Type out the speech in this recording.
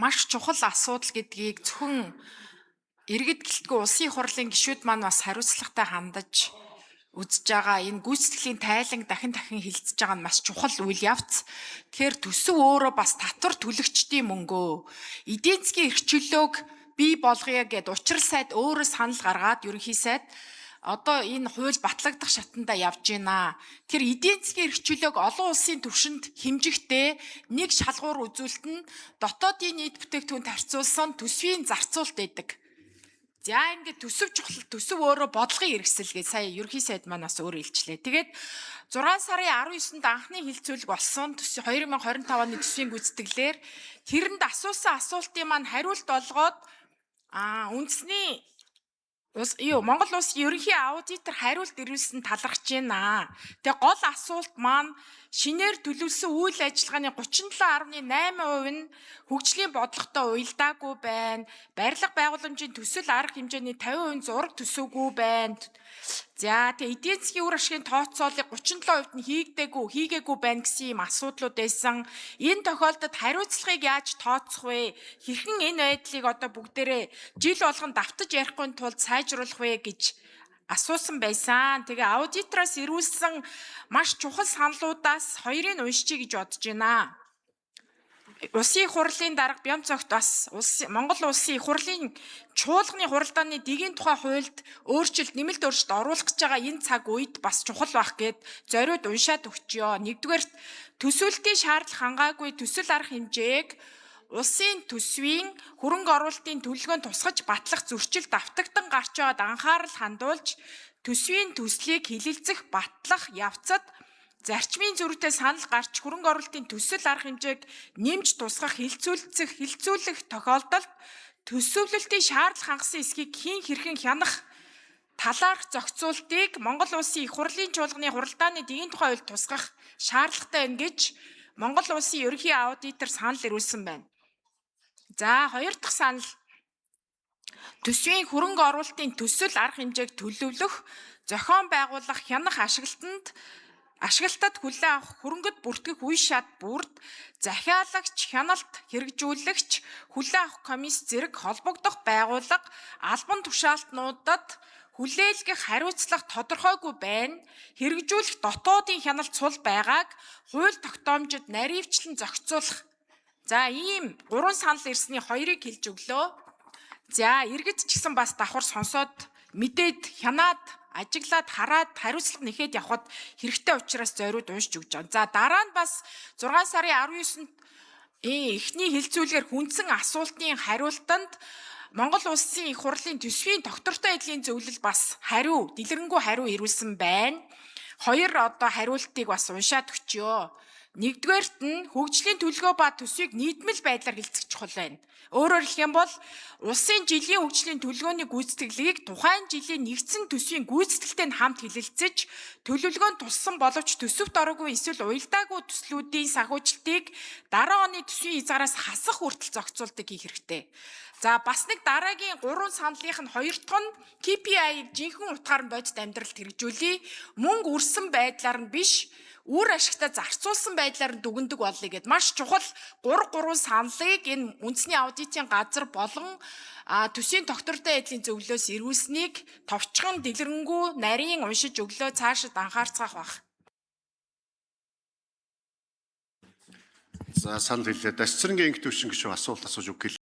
маш чухал асуудал гэдгийг зөвхөн иргэд гэлтгүй улсын их хурлын гишүүд маань бас хариуцлагатай хандаж үзэж байгаа энэ гүйцэтгэлийн тайланг дахин хилцэж байгаа нь маш чухал үйл явц. Тэгэхээр төсөв өөрөө бас татвар төлөгчдийн мөнгөө эдийн засгийн эрхчлөлөөг бий болгоё гэд учрал сайд өөрөө санал гаргаад ерөнхий сайд одоо энэ хууль батлагдах шатанда явж байна. Тэгэхээр эдийн засгийн эрхчлөлөөг олон улсын түвшинд хэмжихдээ нэг шалгуур үзүүлэлт нь дотоодын нийт бүтээгдэхүүнт харьцуулсан төсвийн зарцуулалт байдаг. За ингээд төсөв өөрөө бодлогын хэрэгсэл гэж сая ерөнхий сайд маань бас өөрөө илчлээ. Тэгээд 6 сарын 19-нд анхны хилцүүлэг болсон 2025 оны төсвийн гүйцэтгэлээр тэрэнд асуусан асуултын маань хариулт олгоод үндэсний Монгол улсын ерөнхий аудитор хариулт ирүүлсэн талархаж байна. Тэгээ гол асуулт маань шинээр төлөвлөсөн үйл ажиллагааны 37.8% нь хөгжлийн бодлоготой уялдаагүй байна. Барилга байгууламжийн төсөл арга хэмжээний 50% зураг төсөөгүй байна. За тэгээ эдийн засгийн үр ашигын тооцоолыг 37% нь хийгээгүй байна гэсэн юм асуудлууд байсан. Энэ тохиолдолд хариуцлагыг яаж тооцох вэ? Хэрхэн энэ байдлыг одоо бүгдээрээ жил болгон давтаж ярихгүй тулд сайжруулах вэ гэж асуусан байсан. Тэгээ аудитороос ирүүлсэн маш чухал саналуудаас хоёрыг уншчихъя гэж бодож байна. Улсын их хурлын дарга Бямцогт бас Монгол улсын их хурлын чуулганы хуралдааны дэгийн тухай хуульд нэмэлт өөрчлөлт оруулах гэж байгаа энэ цаг үед бас чухал байх гэд зориуд уншаад өгчөө. Нэгдүгээр төсөөлтийн шаардлага хангаагүй төсөл арга хэмжээг улсын төсвийн хөрөнгө оруулалтын төлөвлөгөөнд тусгаж батлах зөрчил давтагдан гарч байгаад анхаарал хандуулж төсвийн төслийг хилэлцэх батлах явцад зарчмын зөрүүтэй санал гарч хөрөнгө оруулалтын төсөл арга хэмжээг нэмж тусгах хилцүүлэх тохиолдолд төсөвлөлтийн шаардлага хангасан эсхийг хэрхэн хянах талаарх зохицуултыг Монгол улсын их хурлын чуулганы хуралдааны дэгийн тухай хуульд тусгах шаардлагатай байна гэж Монгол улсын ерөнхий аудитор санал ирүүлсэн байна. За хоёр дахь санал төсвийн хөрөнгө оруулалтын төсөл арга хэмжээг төлөвлөх, зохион байгуулах, хянах ашиглалтад хүлээн авах хөрөнгөд бүртгэх үе шат бүрд захиалагч, хяналт хэрэгжүүлэгч, хүлээн авах комисс зэрэг холбогдох байгууллага албан тушаалтнуудад хүлээлгэх хариуцлага тодорхойгүй байна. Хэрэгжүүлэх дотоодын хяналт сул байгааг хууль тогтоомжид наривчлан зохицуулах. За ийм 3 санал ирсний 2-ыг хэлж өглөө. За иргэд ч гэсэн бас давхар сонсоод мэдээд хянаад ажиглаад хараад хариуцлага нэхэд явхад хэрэгтэй учраас зориуд уншиж өгч байгаа. За дараа нь бас 6 сарын 19-нд эхний хилцүүлгээр хүндсэн асуултын хариултанд Монгол улсын их хурлын төсвийн доктортой эдлийн зөвлөл бас дэлгэрэнгүй хариу ирүүлсэн байна. Хоёр хариултыг бас уншаад өгчөө. Нэгдүгээрт нь хөгжлийн төлөвлөгөө ба төсвийг нийтмэл байдлаар хилцэх чухал байна. Өөрөөр хэлэх юм бол улсын жилийн хөгжлийн төлөвлөгөөний гүйцэтгэлийг тухайн жилийн нэгдсэн төсвийн гүйцэтгэлтэй хамт хилэлцэж төлөвлөгөөнд туссан боловч төсөвт ороогүй эсвэл уялдаагүй төслүүдийн санхүүжилтийг дараа оны төсвийн хязгаараас хасах хүртэл зохицуулдаг хийх хэрэгтэй. За бас нэг дараагийн 3 саналынх нь хоёр дахь нь KPI-г жинхэнэ утгаар нь бодит амьдралд хэрэгжүүлээ. Мөнгө үрсэн байдлаар нь биш, үр ашигтай зарцуулсан байдлаар нь дүгндэг болъё гэд маш чухал 3 саналыг энэ үндэсний аудитын газар болон төсвийн доктортой эдлийн зөвлөлөөс ирүүлснийг товчхон дэлгэрэнгүй нарийн уншиж өглөө цаашид анхаарцгаах байх. За санал хэллээ. Дасцэрэнгийн инх төвчин гишүүн асуулт асууж үг